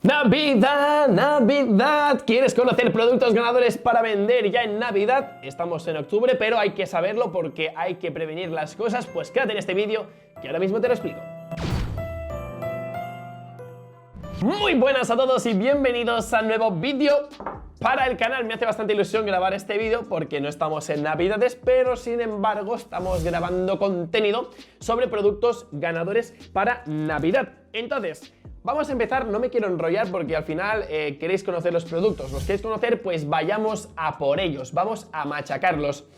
Navidad, Navidad. ¿Quieres conocer productos ganadores para vender ya en Navidad? Estamos en octubre, pero hay que saberlo porque hay que prevenir las cosas. Pues quédate en este vídeo que ahora mismo te lo explico. Muy buenas a todos y bienvenidos al nuevo vídeo para el canal. Me hace bastante ilusión grabar este vídeo porque no estamos en Navidades, pero sin embargo estamos grabando contenido sobre productos ganadores para Navidad. Entonces, vamos a empezar. No me quiero enrollar porque al final queréis conocer los productos. ¿Los queréis conocer? Pues vayamos a por ellos, vamos a machacarlos.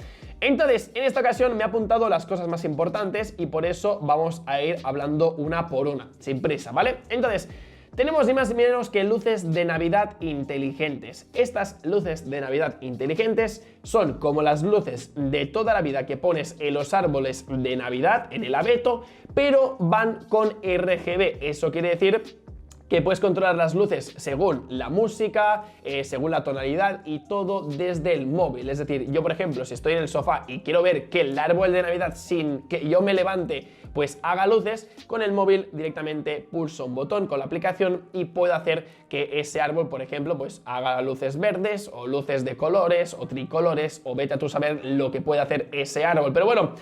Entonces, en esta ocasión me he apuntado las cosas más importantes y por eso vamos a ir hablando una por una, sin prisa, ¿vale? Entonces, tenemos ni más ni menos que luces de Navidad inteligentes. Estas luces de Navidad inteligentes son como las luces de toda la vida que pones en los árboles de Navidad, en el abeto, pero van con RGB. Eso quiere decir que puedes controlar las luces según la música, según la tonalidad y todo desde el móvil. Es decir, yo por ejemplo, si estoy en el sofá y quiero ver que el árbol de Navidad sin que yo me levante pues haga luces, con el móvil directamente pulso un botón con la aplicación y puedo hacer que ese árbol, por ejemplo, pues haga luces verdes o luces de colores o tricolores o vete a tú saber lo que puede hacer ese árbol. Pero bueno,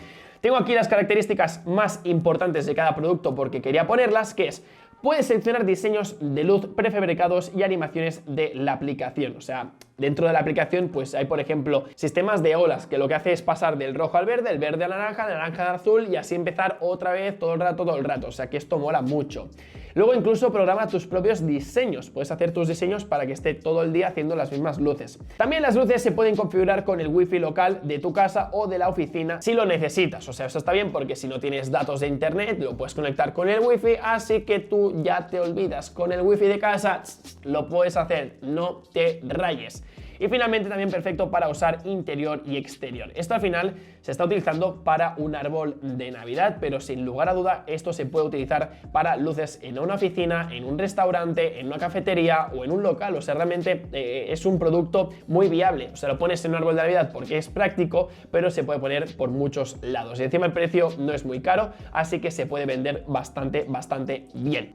tengo aquí las características más importantes de cada producto porque quería ponerlas, que es: puedes seleccionar diseños de luz prefabricados y animaciones de la aplicación. O sea, dentro de la aplicación pues hay, por ejemplo, sistemas de olas, que lo que hace es pasar del rojo al verde, el verde al naranja, del naranja al azul y así empezar otra vez todo el rato. O sea que esto mola mucho. Luego incluso programa tus propios diseños. Puedes hacer tus diseños para que esté todo el día haciendo las mismas luces. También las luces se pueden configurar con el wifi local de tu casa o de la oficina si lo necesitas. O sea, eso está bien porque si no tienes datos de internet lo puedes conectar con el wifi, así que tú ya te olvidas. Con el wifi de casa lo puedes hacer, no te rayes. Y finalmente también perfecto para usar interior y exterior. Esto al final se está utilizando para un árbol de Navidad, pero sin lugar a duda esto se puede utilizar para luces en una oficina, en un restaurante, en una cafetería o en un local. O sea, realmente es un producto muy viable. O sea, lo pones en un árbol de Navidad porque es práctico, pero se puede poner por muchos lados. Y encima el precio no es muy caro, así que se puede vender bastante bien.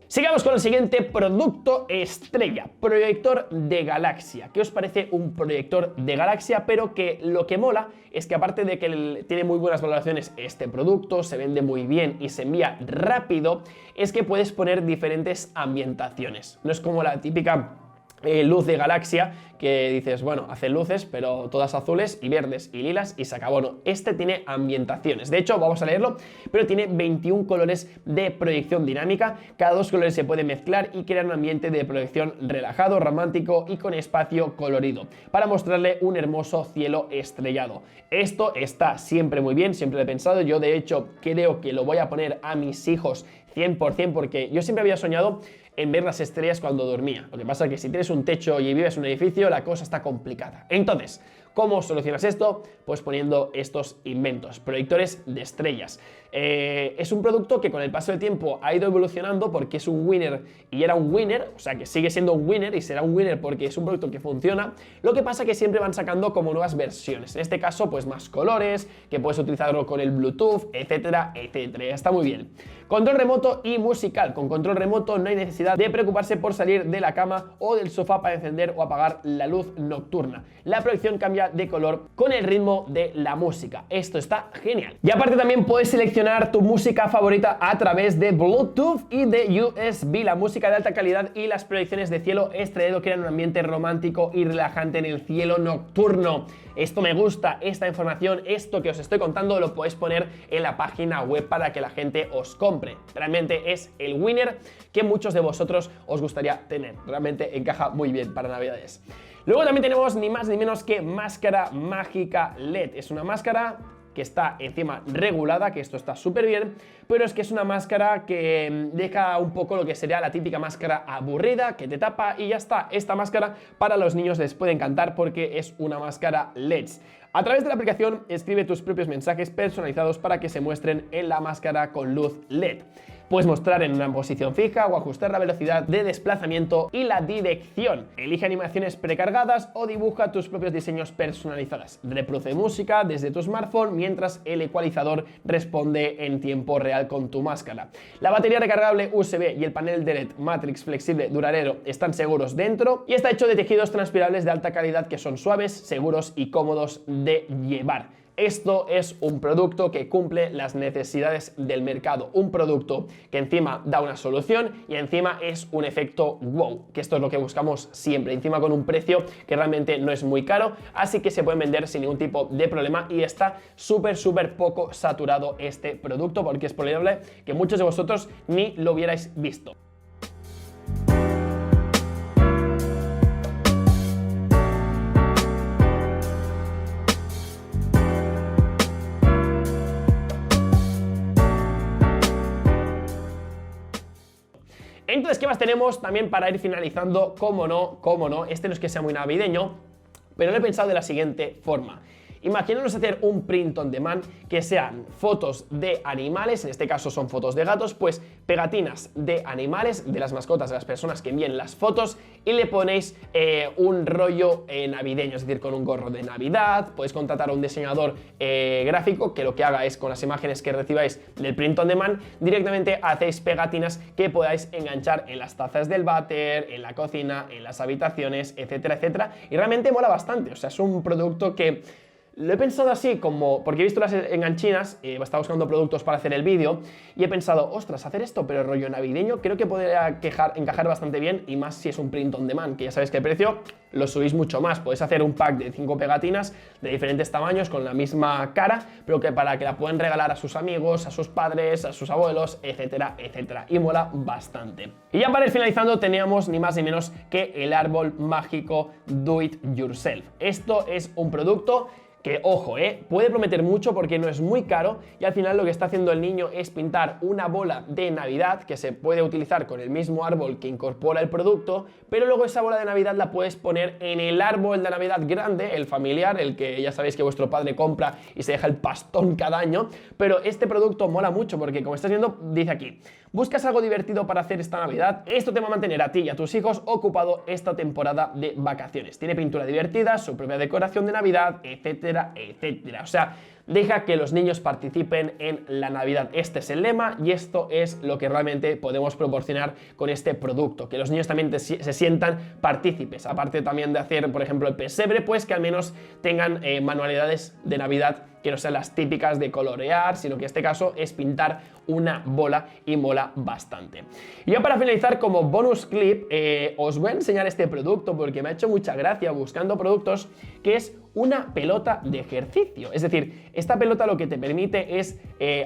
Sigamos con el siguiente producto estrella, proyector de galaxia. ¿Qué os parece un proyector de galaxia? Pero que lo que mola es que aparte de que tiene muy buenas valoraciones este producto, se vende muy bien y se envía rápido, es que puedes poner diferentes ambientaciones. No es como la típica luz de galaxia que dices, bueno, hace luces pero todas azules y verdes y lilas y se acabó. No, este tiene ambientaciones. De hecho, vamos a leerlo, pero tiene 21 colores de proyección dinámica. Cada dos colores se puede mezclar y crear un ambiente de proyección relajado, romántico y con espacio colorido para mostrarle un hermoso cielo estrellado. Esto está siempre muy bien, siempre lo he pensado. Yo de hecho creo que lo voy a poner a mis hijos 100% porque yo siempre había soñado en ver las estrellas cuando dormía. Lo que pasa es que si tienes un techo y vives en un edificio, la cosa está complicada. Entonces, ¿cómo solucionas esto? Pues poniendo estos inventos, proyectores de estrellas. Es un producto que con el paso del tiempo ha ido evolucionando porque es un winner y era un winner, o sea que sigue siendo un winner y será un winner porque es un producto que funciona. Lo que pasa es que siempre van sacando como nuevas versiones. En este caso, pues más colores, que puedes utilizarlo con el Bluetooth, etcétera, etcétera. Está muy bien. Control remoto y musical. Con control remoto no hay necesidad de preocuparse por salir de la cama o del sofá para encender o apagar la luz nocturna. La proyección cambia de color con el ritmo de la música. Esto está genial. Y aparte también puedes seleccionar tu música favorita a través de Bluetooth y de USB. La música de alta calidad y las proyecciones de cielo estrellado crean un ambiente romántico y relajante en el cielo nocturno. Esto me gusta, esta información, esto que os estoy contando lo podéis poner en la página web para que la gente os compre. Realmente es el winner que muchos de vosotros os gustaría tener. Realmente encaja muy bien para Navidades. Luego también tenemos ni más ni menos que máscara mágica LED. Es una máscara que está encima regulada, que esto está súper bien, pero es que es una máscara que deja un poco lo que sería la típica máscara aburrida, que te tapa y ya está. Esta máscara para los niños les puede encantar porque es una máscara LED. A través de la aplicación, escribe tus propios mensajes personalizados para que se muestren en la máscara con luz LED. Puedes mostrar en una posición fija o ajustar la velocidad de desplazamiento y la dirección. Elige animaciones precargadas o dibuja tus propios diseños personalizados. Reproduce música desde tu smartphone mientras el ecualizador responde en tiempo real con tu máscara. La batería recargable USB y el panel de LED Matrix flexible duradero están seguros dentro y está hecho de tejidos transpirables de alta calidad que son suaves, seguros y cómodos de llevar. Esto es un producto que cumple las necesidades del mercado, un producto que encima da una solución y encima es un efecto wow, que esto es lo que buscamos siempre, encima con un precio que realmente no es muy caro, así que se pueden vender sin ningún tipo de problema y está súper poco saturado este producto porque es probable que muchos de vosotros ni lo hubierais visto. Entonces, ¿qué más tenemos también para ir finalizando? Cómo no, este no es que sea muy navideño, pero lo he pensado de la siguiente forma. Imaginaros hacer un print on demand que sean fotos de animales, en este caso son fotos de gatos, pues pegatinas de animales, de las mascotas de las personas que envíen las fotos y le ponéis un rollo navideño, es decir, con un gorro de Navidad. Podéis contratar a un diseñador gráfico que lo que haga es con las imágenes que recibáis del print on demand, directamente hacéis pegatinas que podáis enganchar en las tazas del váter, en la cocina, en las habitaciones, etcétera, etcétera, y realmente mola bastante, o sea, es un producto que lo he pensado así como, porque he visto las enganchinas, estaba buscando productos para hacer el vídeo y he pensado, ostras, hacer esto pero rollo navideño creo que podría encajar bastante bien, y más si es un print on demand, que ya sabéis que el precio lo subís mucho más. Podéis hacer un pack de 5 pegatinas de diferentes tamaños con la misma cara, pero que para que la puedan regalar a sus amigos, a sus padres, a sus abuelos, etcétera, etcétera, y mola bastante. Y ya para ir finalizando teníamos ni más ni menos que el árbol mágico Do It Yourself. Esto es un producto que, ojo, puede prometer mucho porque no es muy caro y al final lo que está haciendo el niño es pintar una bola de Navidad que se puede utilizar con el mismo árbol que incorpora el producto, pero luego esa bola de Navidad la puedes poner en el árbol de Navidad grande, el familiar, el que ya sabéis que vuestro padre compra y se deja el pastón cada año. Pero este producto mola mucho porque, como estás viendo, dice aquí: ¿buscas algo divertido para hacer esta Navidad? Esto te va a mantener a ti y a tus hijos ocupado esta temporada de vacaciones. Tiene pintura divertida, su propia decoración de Navidad, etcétera, etcétera. O sea, deja que los niños participen en la Navidad. Este es el lema y esto es lo que realmente podemos proporcionar con este producto, que los niños también se sientan partícipes. Aparte también de hacer, por ejemplo, el pesebre, pues que al menos tengan manualidades de Navidad que no sean las típicas de colorear, sino que en este caso es pintar una bola y mola bastante. Y ya para finalizar, como bonus clip, os voy a enseñar este producto porque me ha hecho mucha gracia buscando productos, que es una pelota de ejercicio. Es decir, esta pelota lo que te permite es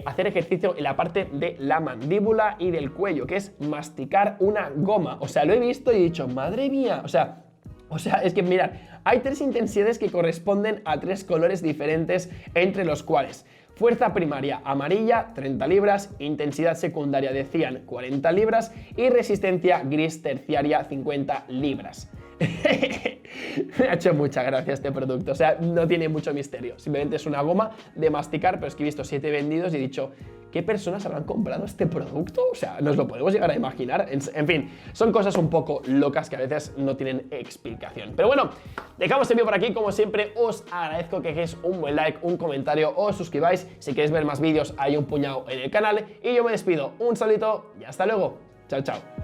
hacer ejercicio en la parte de la mandíbula y del cuello, que es masticar una goma. O sea, lo he visto y he dicho, madre mía, o sea, es que mirad, hay 3 intensidades que corresponden a 3 colores diferentes, entre los cuales fuerza primaria amarilla, 30 libras, intensidad secundaria de cian, 40 libras y resistencia gris terciaria, 50 libras. Me ha hecho mucha gracia este producto, o sea, no tiene mucho misterio, simplemente es una goma de masticar, pero es que he visto 7 vendidos y he dicho, ¿qué personas habrán comprado este producto? O sea, nos lo podemos llegar a imaginar. En fin, son cosas un poco locas que a veces no tienen explicación. Pero bueno, dejamos el vídeo por aquí. Como siempre, os agradezco que dejéis un buen like, un comentario o os suscribáis. Si queréis ver más vídeos, hay un puñado en el canal. Y yo me despido. Un saludito y hasta luego. Chao, chao.